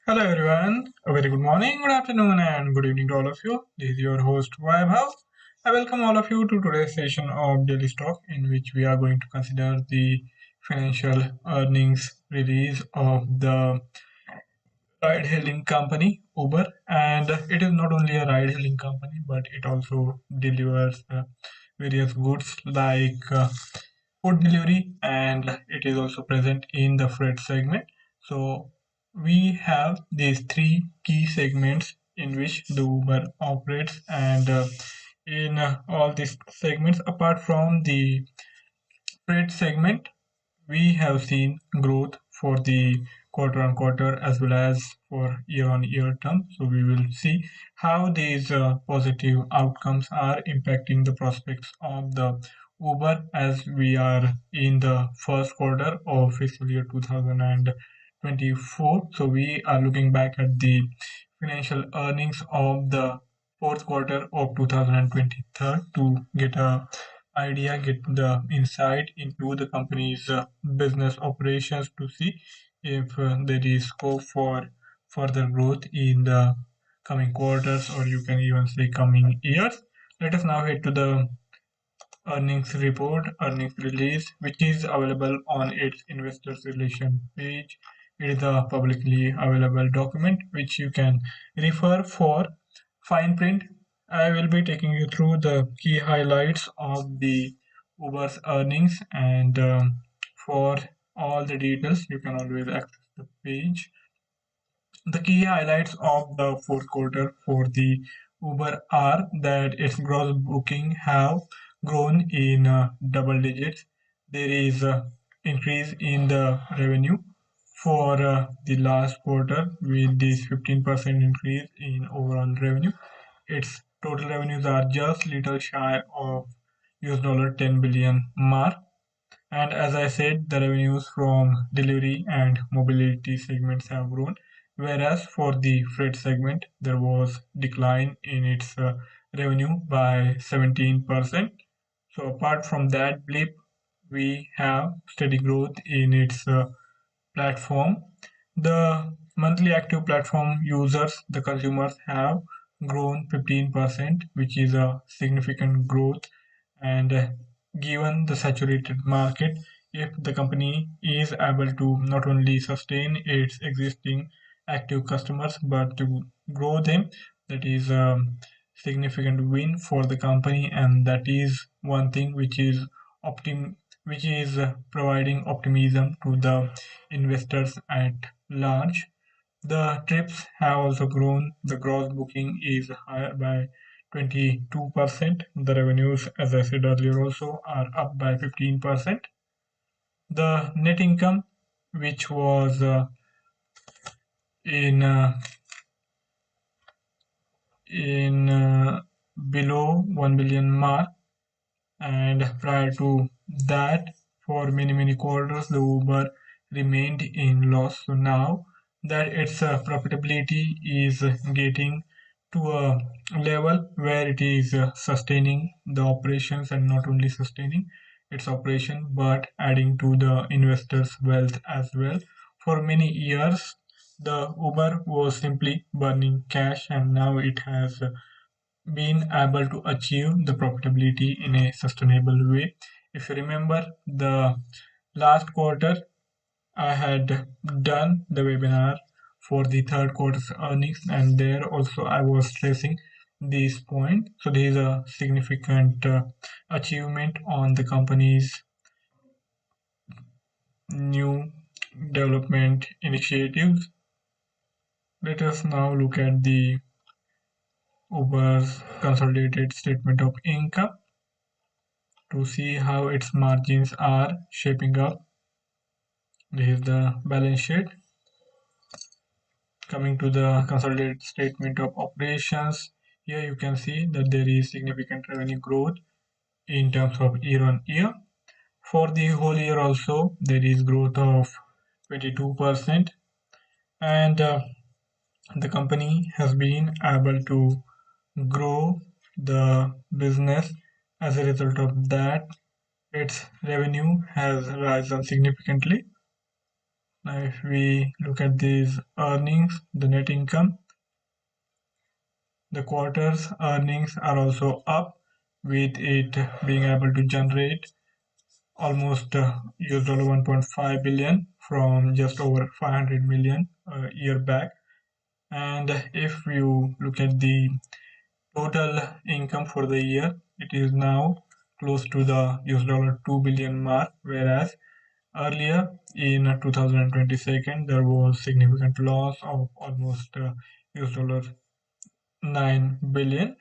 Hello everyone, a very good morning, good afternoon, and good evening to all of you. This is your host Vaibhav. I welcome all of you to today's session of Daily Stock, in which we are going to consider the financial earnings release of the ride-hailing company Uber. And it is not only a ride-hailing company, but it also delivers various goods like food delivery, and it is also present in the freight segment. So we have these three key segments in which the Uber operates, and in all these segments, apart from the freight segment, we have seen growth for the quarter on quarter as well as for year on year term. So we will see how these positive outcomes are impacting the prospects of the Uber as we are in the first quarter of fiscal year 2024. So we are looking back at the financial earnings of the fourth quarter of 2023 to get a idea, get the insight into the company's business operations to see if there is scope for further growth in the coming quarters, or you can even say coming years. Let us now head to the earnings report, earnings release, which is available on its investors relation page. It is a publicly available document which you can refer for fine print. I will be taking you through the key highlights of the Uber's earnings, and for all the details, you can always access the page. The key highlights of the fourth quarter for the Uber are that its gross booking have grown in double digits. There is a increase in the revenue for the last quarter with this 15% increase in overall revenue. Its total revenues are just little shy of $10 billion mark. And as I said, the revenues from delivery and mobility segments have grown, whereas for the freight segment, there was decline in its revenue by 17%. So apart from that blip, we have steady growth in its platform. The monthly active platform users, the consumers, have grown 15%, which is a significant growth. And given the saturated market, if the company is able to not only sustain its existing active customers but to grow them, that is a significant win for the company, and that is one thing which is optim which is providing optimism to the investors at large. The trips have also grown. The gross booking is higher by 22%. The revenues, as I said earlier, also are up by 15%. The net income, which was in below 1 billion mark, and prior to that, for many quarters, the Uber remained in loss. So now that its profitability is getting to a level where it is sustaining the operations, and not only sustaining its operation but adding to the investors' wealth as well. For many years, the Uber was simply burning cash, and now it has been able to achieve the profitability in a sustainable way. If you remember, the last quarter I had done the webinar for the third quarter's earnings, and there also I was stressing this point. So there is a significant achievement on the company's new development initiatives. Let us now look at the Uber's consolidated statement of income to see how its margins are shaping up. This is the balance sheet. Coming to the consolidated statement of operations, here you can see that there is significant revenue growth in terms of year on year. For the whole year also, there is growth of 22%, and the company has been able to grow the business. As a result of that, its revenue has risen significantly. Now, if we look at these earnings, the net income, the quarter's earnings are also up, with it being able to generate almost US dollar 1.5 billion from just over 500 million a year back. And if you look at the total income for the year, it is now close to the US dollar 2 billion mark, whereas earlier in 2022 there was significant loss of almost US dollar 9 billion.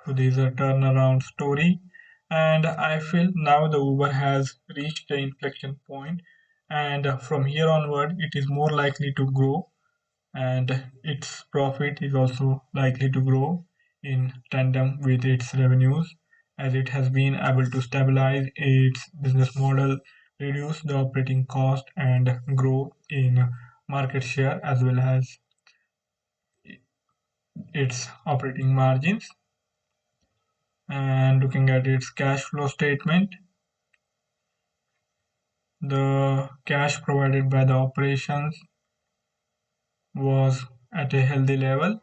So this is a turnaround story, and I feel now the Uber has reached the inflection point, and from here onward it is more likely to grow, and its profit is also likely to grow in tandem with its revenues, as it has been able to stabilize its business model, reduce the operating cost, and grow in market share as well as its operating margins. And looking at its cash flow statement, the cash provided by the operations was at a healthy level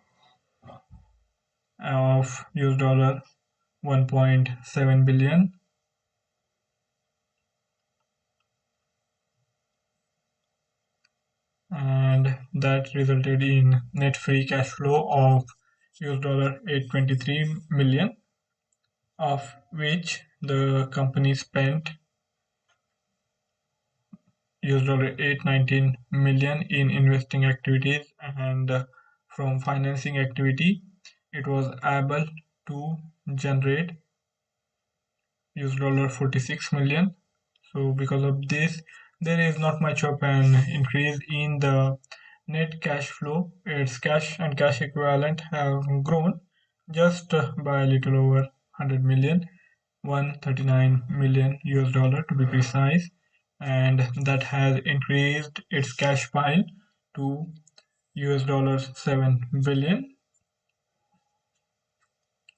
of US dollar 1.7 billion, and that resulted in net free cash flow of US dollar 823 million, of which the company spent US dollar 819 million in investing activities, and from financing activity it was able to generate US dollar 46 million. So because of this, there is not much of an increase in the net cash flow. Its cash and cash equivalent have grown just by a little over 100 million, 139 million US dollar to be precise, and that has increased its cash pile to US dollars 7 billion.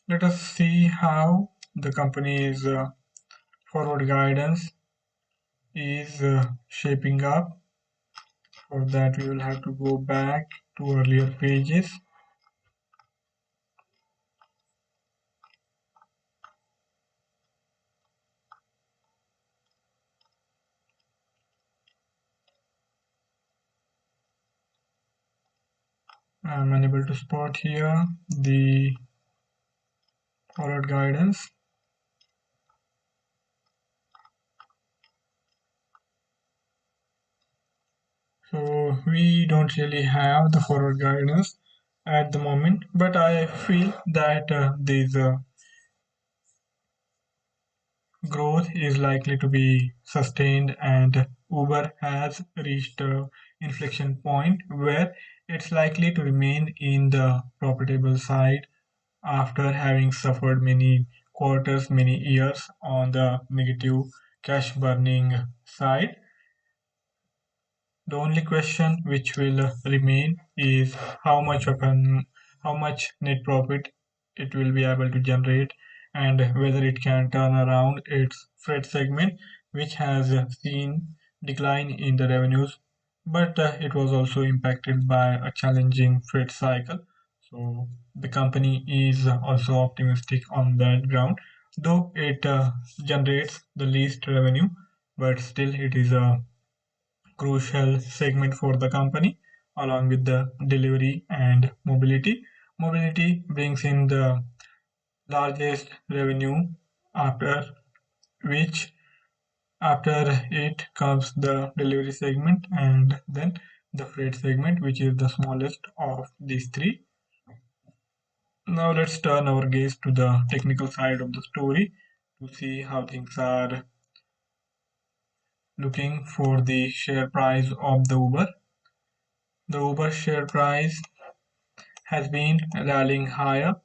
Let us see how the company's forward guidance is shaping up. For that, we will have to go back to earlier pages. I'm unable to spot here the forward guidance. So we don't really have the forward guidance at the moment, but I feel that this growth is likely to be sustained, and Uber has reached a inflection point where it's likely to remain in the profitable side after having suffered many quarters, many years on the negative cash burning side. The only question which will remain is how much net profit it will be able to generate, and whether it can turn around its freight segment, which has seen decline in the revenues, but it was also impacted by a challenging freight cycle. So the company is also optimistic on that ground, though it generates the least revenue, but still it is a crucial segment for the company, along with the delivery and mobility. Mobility brings in the largest revenue, after which after it comes the delivery segment, and then the freight segment, which is the smallest of these three. Now let's turn our gaze to the technical side of the story to see how things are looking for the share price of the Uber. The Uber share price has been rallying higher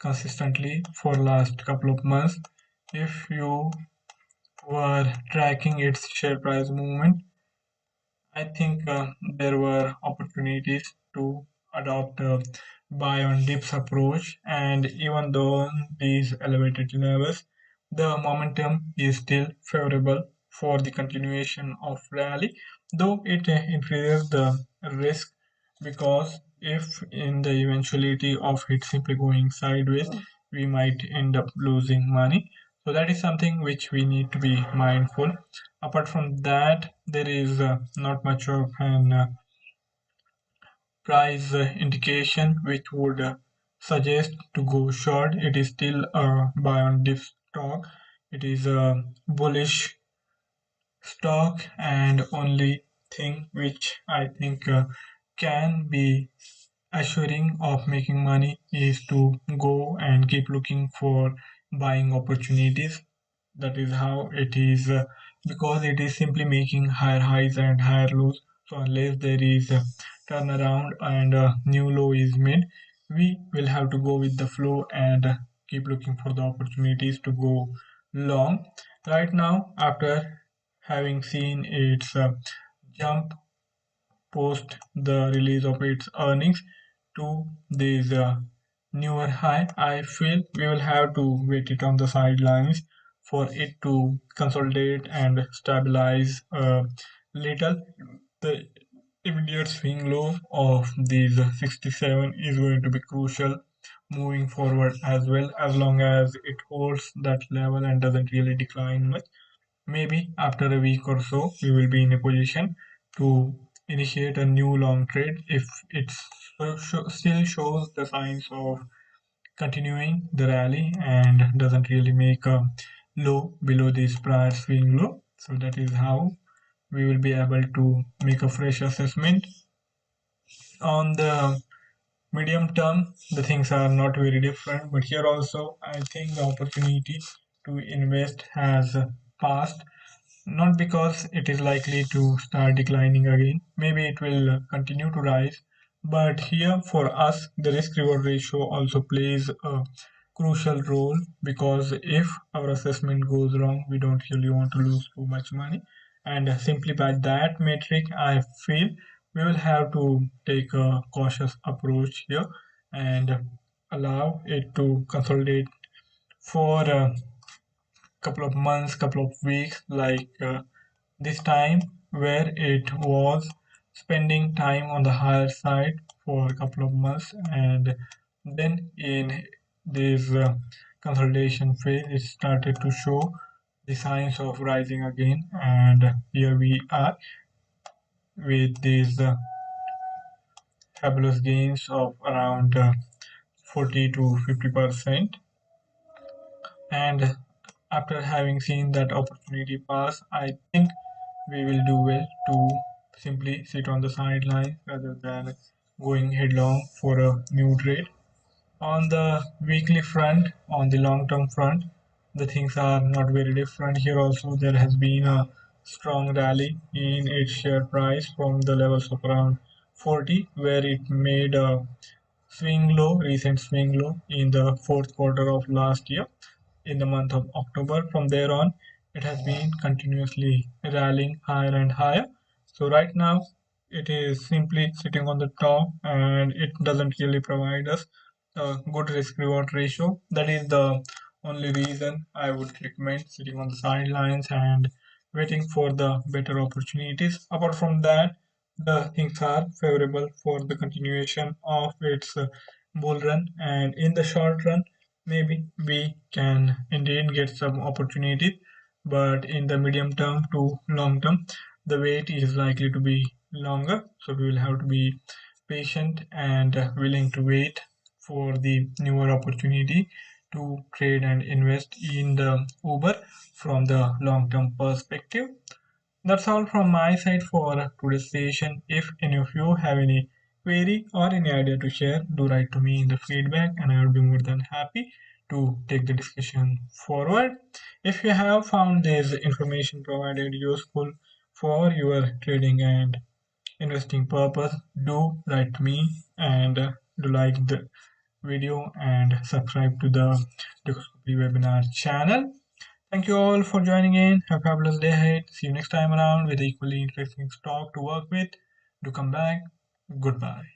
consistently for last couple of months. If you were tracking its share price movement, I think there were opportunities to adopt a buy on dips approach, and even though these elevated levels, the momentum is still favorable for the continuation of rally, though it increases the risk because if in the eventuality of it simply going sideways, we might end up losing money. So that is something which we need to be mindful. Apart from that, there is not much of an price indication which would suggest to go short. It is still a buy on dip stock. It is a bullish stock, and only thing which I think can be assuring of making money is to go and keep looking for buying opportunities. That is how it is, because it is simply making higher highs and higher lows. So unless there is a turnaround and a new low is made, we will have to go with the flow and keep looking for the opportunities to go long. Right now, after having seen its jump post the release of its earnings to this newer high, I feel we will have to wait it on the sidelines for it to consolidate and stabilize a little. The immediate swing low of these 67 is going to be crucial moving forward as well, as long as it holds that level and doesn't really decline much. Maybe after a week or so, we will be in a position to initiate a new long trade if it still shows the signs of continuing the rally and doesn't really make a low below this prior swing low. So that is how we will be able to make a fresh assessment. On the medium term, the things are not very different, but here also I think the opportunity to invest has passed. Not because it is likely to start declining again, maybe it will continue to rise. But here for us, the risk reward ratio also plays a crucial role, because if our assessment goes wrong, we don't really want to lose too much money. And simply by that metric, I feel we will have to take a cautious approach here and allow it to consolidate for a couple of months, couple of weeks, like this time where it was spending time on the higher side for a couple of months, and then in this consolidation phase it started to show the signs of rising again, and here we are with these fabulous gains of around 40 to 50%. And after having seen that opportunity pass, I think we will do well to simply sit on the sidelines rather than going headlong for a new trade. On the weekly front, on the long term front, the things are not very different. Here also, there has been a strong rally in its share price from the levels of around 40, where it made a recent swing low in the fourth quarter of last year in the month of October. From there on, it has been continuously rallying higher and higher. So right now, it is simply sitting on the top, and it doesn't really provide us a good risk reward ratio. That is the only reason I would recommend sitting on the sidelines and waiting for the better opportunities. Apart from that, the things are favorable for the continuation of its bull run, and in the short run, maybe we can indeed get some opportunities, but in the medium term to long term, the wait is likely to be longer. So we will have to be patient and willing to wait for the newer opportunity to trade and invest in the Uber from the long term perspective. That's all from my side for today's session. If any of you have any query or any idea to share, do write to me in the feedback, and I will be more than happy to take the discussion forward. If you have found this information provided useful for your trading and investing purpose, do write to me, and do like the video and subscribe to the Dukascopy webinar channel. Thank you all for joining in. Have a fabulous day ahead. See you next time around with equally interesting stock to work with. Do come back. Goodbye.